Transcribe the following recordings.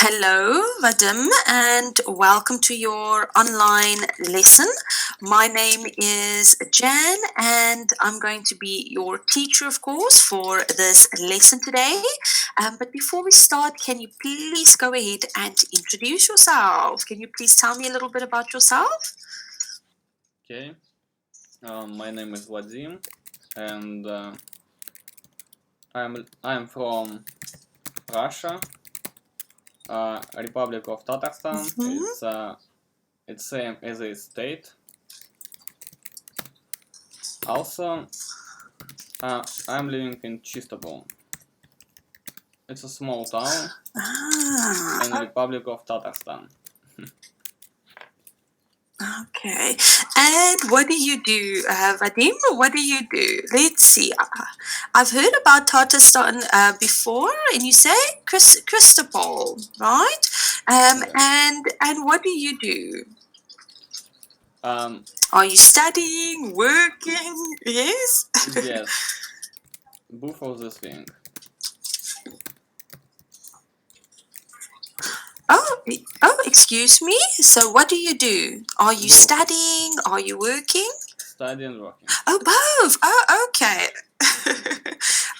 Hello, Vadim, and welcome to your online lesson. My name is Jan, and I'm going to be your teacher, of course, for this lesson today. But before we start, can you please go ahead and introduce yourself? Can you please tell me a little bit about yourself? Okay, my name is Vadim, and I'm from Russia, Republic of Tatarstan. It's same as a state. Also, I'm living in Chistopol. It's a small town in the Republic of Tatarstan. Okay. And what do you do, Vadim? What do you do? Let's see. I've heard about Tatarstan before, and you say Christopol, right? Yeah. And what do you do? Um, Are you studying, working? Yes. yes, both of this thing. Oh, excuse me. So, what do you do? Are you Both. studying? Are you working? Study and working. Oh, both. Oh, okay.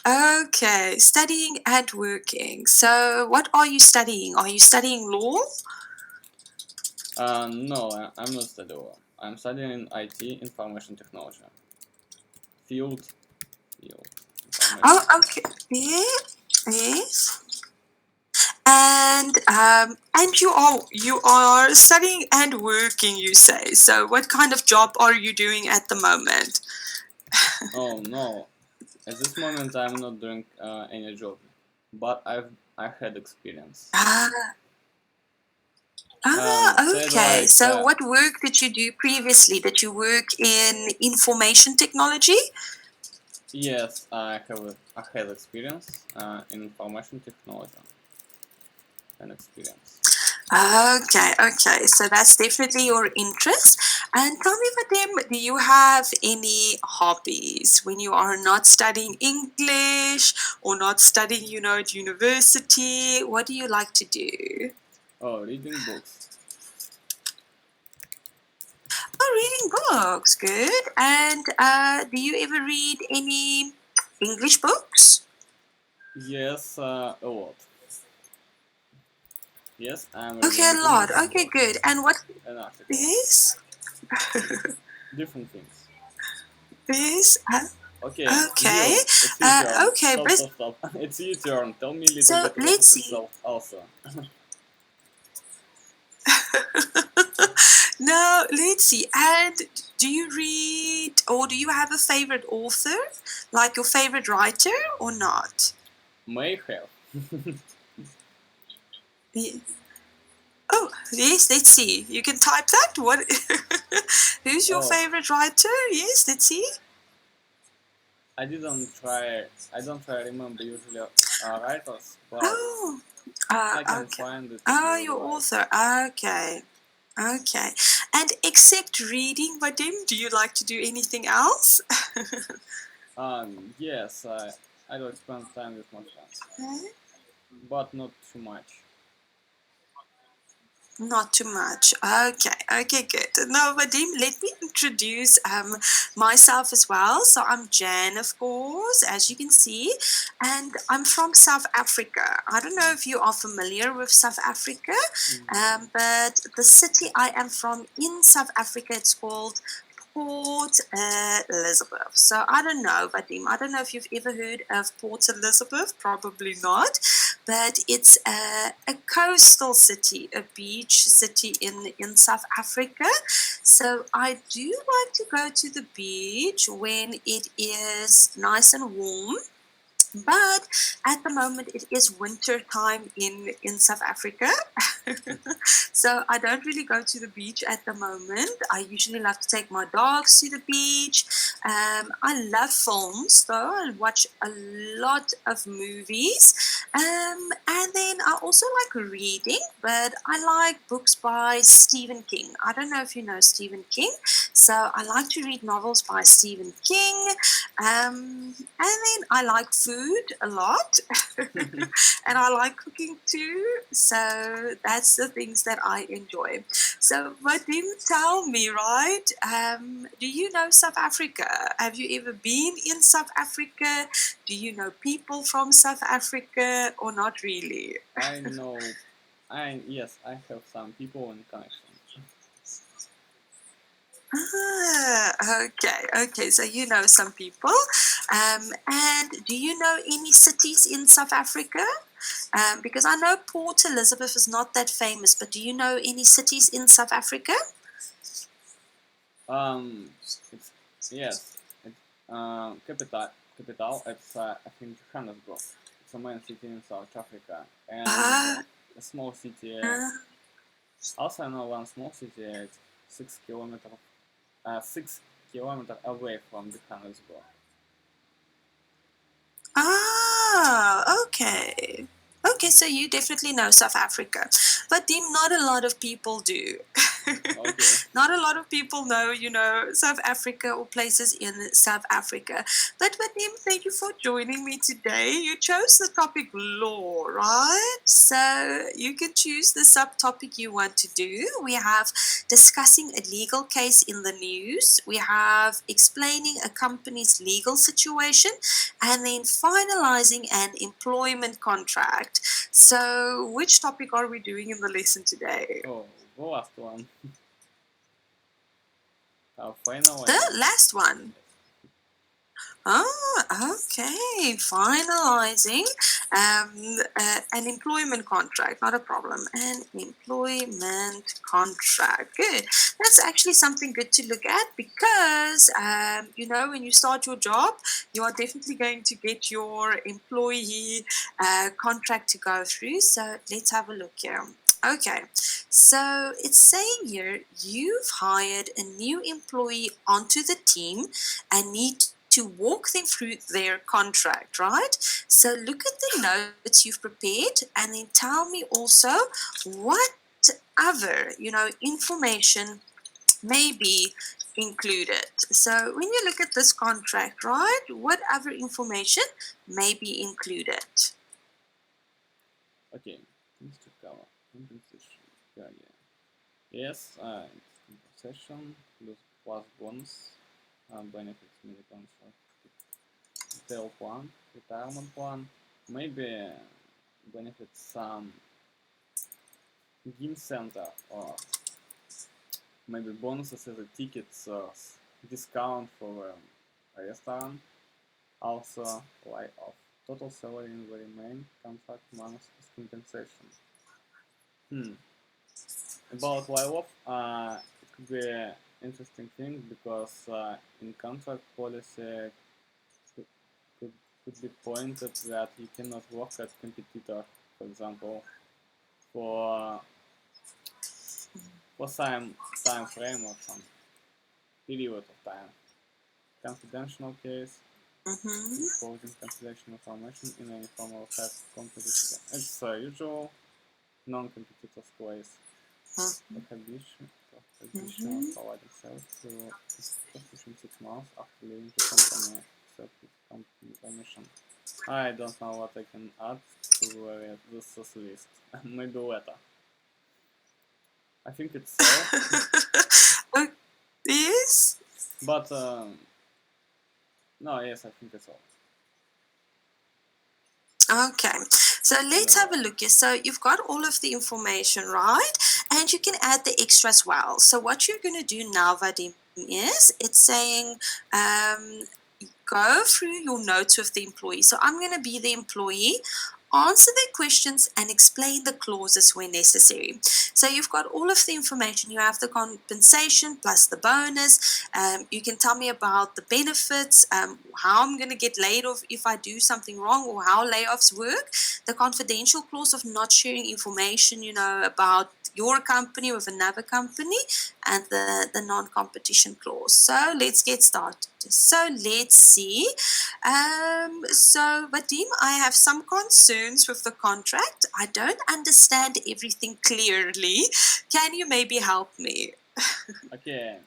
Okay, studying and working. So, what are you studying? Are you studying law? No, I'm not studying law. I'm studying IT, information technology. Field. Oh, okay. Yeah, yes. And you are studying and working, you say. So, what kind of job are you doing at the moment? Oh no, at this moment I'm not doing any job, but I had experience. Ah, Said okay. like So, what work did you do previously? Did you work in information technology? yes, I had experience in information technology and experience. Okay. So that's definitely your interest. And tell me, Vadim, do you have any hobbies when you are not studying English or not studying, at university? What do you like to do? Oh, reading books. Oh, reading books. Good. And do you ever read any English books? Yes, a lot. Yes, I'm Okay, reading a lot. English Okay, books good. And what and articles. is? Different things. Is? Okay, Okay. you. It's your turn. Okay, Stop, but stop, stop. It's your turn. Tell me a little so bit about let's see. yourself also. No, let's see. And do you read or do you have a favorite author? Like your favorite writer or not? May have. Ye- Oh, yes, let's see. You can type that. What Who's your Oh, favorite writer? Yes, let's see. I don't try remember usually writers, but Oh, I can okay. find it if you Oh, would your like. author. Okay. Okay. And except reading, Vadim, do you like to do anything else? Yes, I do spend time with my friends, but not too much. Not too much. Okay, good. Now, Vadim, let me introduce myself as well. So, I'm Jan, of course, as you can see, and I'm from South Africa. I don't know if you are familiar with South Africa, but the city I am from in South Africa, it's called Port Elizabeth. So I don't know, Vadim. I don't know if you've ever heard of Port Elizabeth. Probably not, but it's a coastal city, a beach city in South Africa. So I do like to go to the beach when it is nice and warm. But at the moment, it is winter time in South Africa. So I don't really go to the beach at the moment. I usually like to take my dogs to the beach. I love films, though. I watch a lot of movies. And then I also like reading, but I like books by Stephen King. I don't know if you know Stephen King. So I like to read novels by Stephen King. And then I like food a lot. And I like cooking too. So that's the things that I enjoy. So, Vadim, tell me, right? Do you know South Africa? Have you ever been in South Africa? Do you know people from South Africa or not really? I know. Yes, I have some people in connection. Okay. So you know some people. And do you know any cities in South Africa? Because I know Port Elizabeth is not that famous, but do you know any cities in South Africa? It's yes. It's capital. It's I think Johannesburg. It's a main city in South Africa, and Uh, a small city. uh, Also, I know one small city. It's 6 kilometers. 6 kilometers away from Johannesburg. okay. Okay, so you definitely know South Africa. But then not a lot of people do. Okay. Not a lot of people know, South Africa or places in South Africa. But Vadim, thank you for joining me today. You chose the topic law, right? So you can choose the subtopic you want to do. We have discussing a legal case in the news. We have explaining a company's legal situation, and then finalizing an employment contract. So, which topic are we doing in the lesson today? Oh, the last one. The Finalizing. last one. Okay. Finalizing an employment contract, not a problem. An employment contract. Good. That's actually something good to look at because, when you start your job, you are definitely going to get your employee contract to go through. So let's have a look here. Okay, so it's saying here you've hired a new employee onto the team and need to walk them through their contract, right? So look at the notes you've prepared and then tell me also what other, information may be included. So when you look at this contract, right, what other information may be included? Okay. Things to cover. Compensation. Yeah. Yes, it's compensation plus bonus, benefits, medical detail plan, retirement plan, maybe benefits some game center or maybe bonuses as a tickets or discount for a restaurant. Also, layoff. Total salary in the remaining contract months is compensation. About layoff, it could be an interesting thing because in contract policy could, could, could be pointed that you cannot work at competitor, for example, for time frame or some period of time. Confidential case, Mm-hmm. disclosing confidential information in any formal type of competition. It's usual non-competitor's place. Prohibition Mm-hmm. providing service to prostitution 6 months after leaving the company except with company permission. I don't know what I can add to this list. Maybe later. I think it's all. Yes. But no, yes, I think it's all. Okay, so let's have a look here. So you've got all of the information, right? And you can add the extra as well. So what you're going to do now, Vadim, is it's saying go through your notes with the employee. So I'm going to be the employee. Answer their questions and explain the clauses where necessary. So you've got all of the information. You have the compensation plus the bonus. You can tell me about the benefits, how I'm going to get laid off if I do something wrong, or how layoffs work. The confidential clause of not sharing information, about your company with another company, and the non-competition clause. So let's get started. So let's see. So Vadim, I have some concerns with the contract. I don't understand everything clearly. Can you maybe help me? Okay,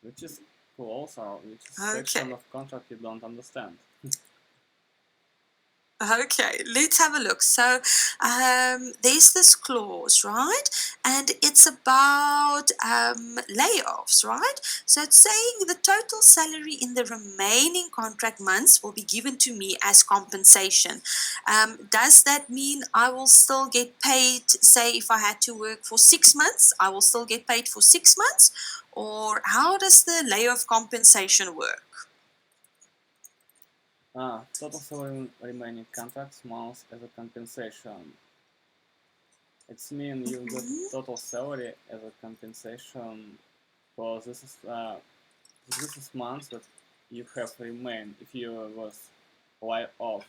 which is clause or which Okay. section of contract you don't understand? Okay, let's have a look. So there's this clause, right? And it's about layoffs, right? So it's saying the total salary in the remaining contract months will be given to me as compensation. Does that mean I will still get paid, say, if I had to work for 6 months, I will still get paid for 6 months? Or how does the layoff compensation work? Total salary remaining contracts months as a compensation. It's mean you got total salary as a compensation for this is months that you have remained if you was laid off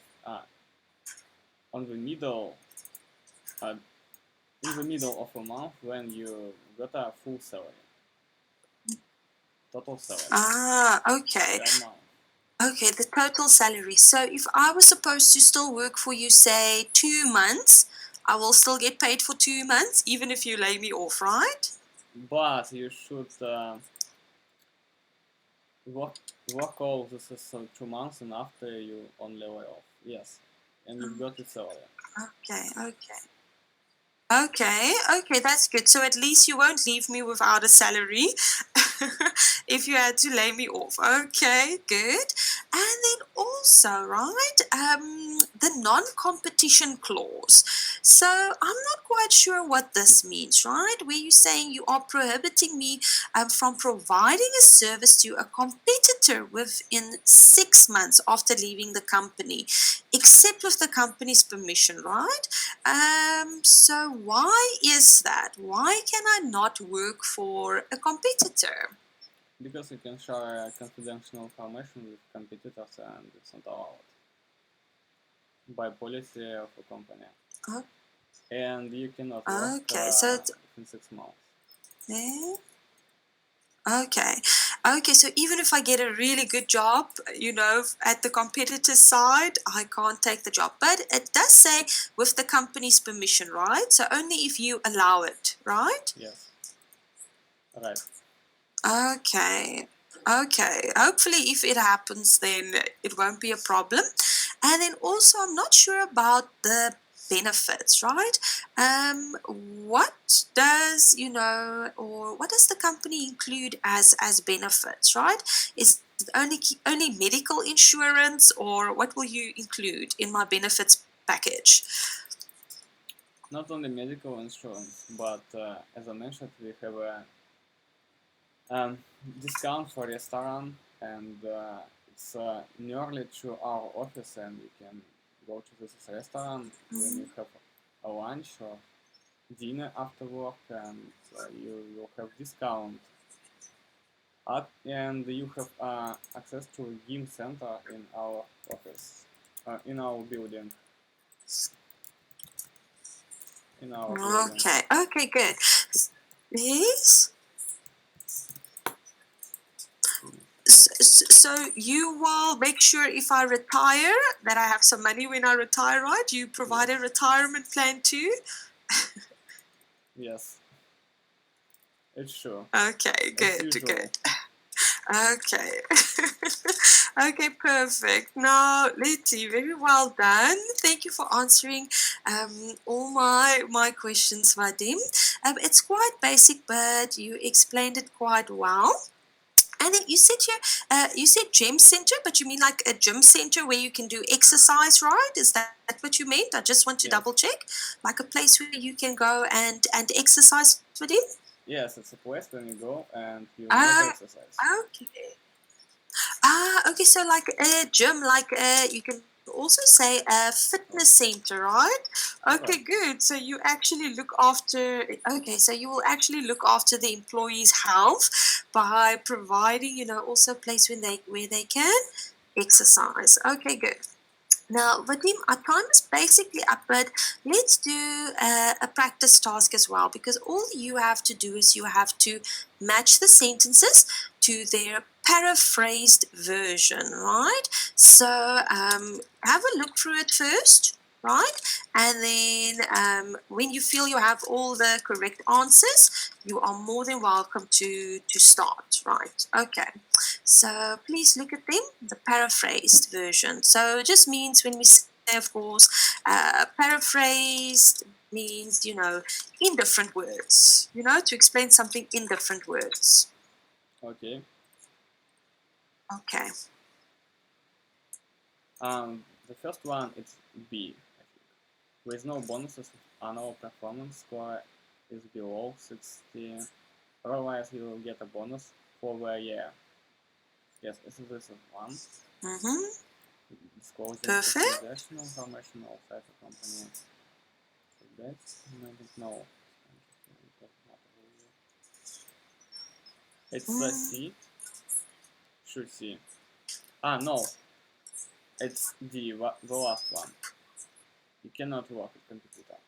on the middle in the middle of a month when you got a full salary, total salary. Okay. That month. Okay, the total salary. So if I was supposed to still work for you, say 2 months, I will still get paid for 2 months, even if you lay me off, right? But you should work all this is 2 months and after you only lay off. Yes, and you've got your salary. Okay. Okay, that's good. So at least you won't leave me without a salary if you had to lay me off. Okay, good. And then also, right, the non-competition clause. So I'm not quite sure what this means, right? Where you're saying you are prohibiting me from providing a service to a competitor within 6 months after leaving the company, except with the company's permission, right? So why is that? Why can I not work for a competitor? Because you can share confidential information with competitors and it's not allowed by policy of a company. Oh, And you cannot work okay, so in 6 months. eh, okay, okay. So even if I get a really good job, at the competitor side, I can't take the job. But it does say with the company's permission, right? So only if you allow it, right? Yes. Right. Okay. Okay. Hopefully, if it happens, then it won't be a problem. And then also, I'm not sure about the benefits, right? What does or what does the company include as benefits, right? Is it only medical insurance, or what will you include in my benefits package? Not only medical insurance, but as I mentioned, we have a discount for restaurant, and it's nearly to our office, and you can go to this restaurant when you have a lunch or dinner after work, and you will have discount. And you have access to a game center in our office, in our building. In our building. Okay. Okay. Good. Yes. So you will make sure if I retire that I have some money when I retire, right? You provide a retirement plan too? Yes, it's true. Okay, As good, usual. good. Okay. Okay, perfect. Now, let's see. Very well done. Thank you for answering all my questions, Vadim. It's quite basic, but you explained it quite well. And then you said gym center, but you mean like a gym center where you can do exercise, right? Is that what you meant? I just want to Yes. double check. Like a place where you can go and exercise with him? Yes, it's a place when you go and you make Ah, exercise. okay. Okay, so like a gym, like you can also say a fitness center, right? Okay, Right. good. So you actually look after, okay, so you will actually look after the employees' health by providing, also a place where they can exercise. Okay, good. Now, Vadim, our time is basically up, but let's do a practice task as well, because all you have to do is you have to match the sentences to their paraphrased version, right? So have a look through it first, right? And then when you feel you have all the correct answers, you are more than welcome to start, right? Okay. So please look at them, the paraphrased version. So it just means when we say, of course, paraphrased means, in different words, to explain something in different words. Okay. Okay. The first one is B, I think. With no bonuses, annual performance score is below 60. Otherwise, you will get a bonus for the year. Yes, this is one. Mm-hmm. Disclosure Perfect. organizational information outside the company. So that's no. It's a C. Should C. No. It's D, the last one. You cannot work at computer.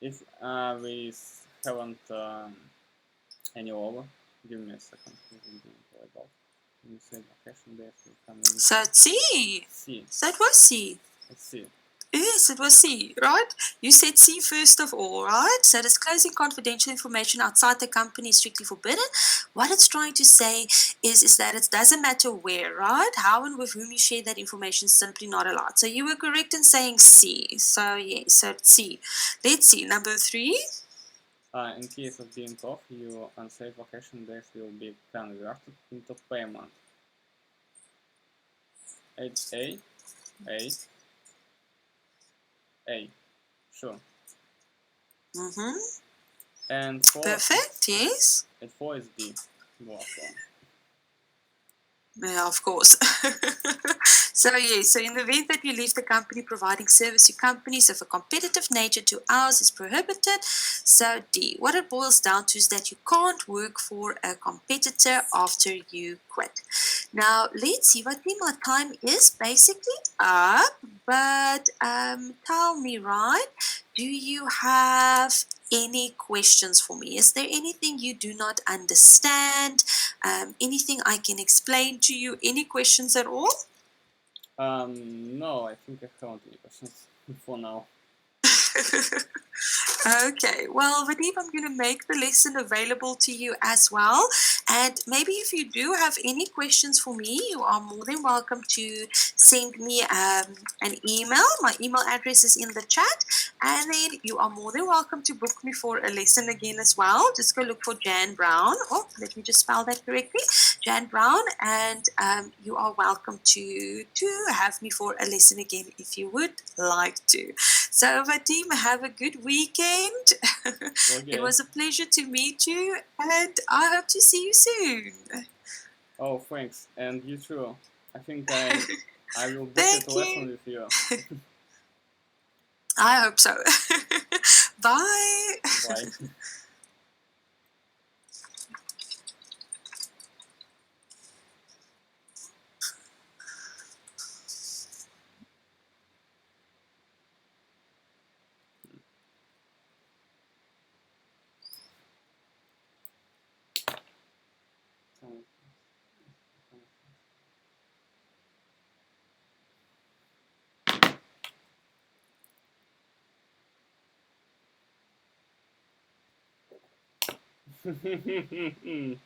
If we haven't any over, give me a second. You said location base will come in. So it's C. C. So it was C. It's C. Yes, it was C, right? You said C first of all, right? So disclosing confidential information outside the company is strictly forbidden. What it's trying to say is that it doesn't matter where, right? How and with whom you share that information is simply not allowed. So you were correct in saying C. So yes, so it's C. Let's see, number 3. In case of being off, your unsafe vacation days will be converted into payment. It's A, A. Sure. Mm-hmm. And 4, Perfect, yes. and 4 is D. The last one. Yeah, of course. So yes, so in the event that you leave the company providing service to companies of a competitive nature to ours is prohibited. So D, what it boils down to is that you can't work for a competitor after you quit. Now let's see what my time is basically up, but tell me, right? Do you have any questions for me? Is there anything you do not understand? Anything I can explain to you? Any questions at all? No, I think I haven't any questions for now. Okay, well, Vadeep, I'm going to make the lesson available to you as well. And maybe if you do have any questions for me, you are more than welcome to send me an email. My email address is in the chat. And then you are more than welcome to book me for a lesson again as well. Just go look for Jan Brown. Oh, let me just spell that correctly. Jan Brown. And you are welcome to have me for a lesson again if you would like to. So, Vadim, have a good weekend. Okay. It was a pleasure to meet you, and I hope to see you soon. Oh, thanks. And you too. I think I will book Thank a lesson you. with you. I hope so. Bye. Bye.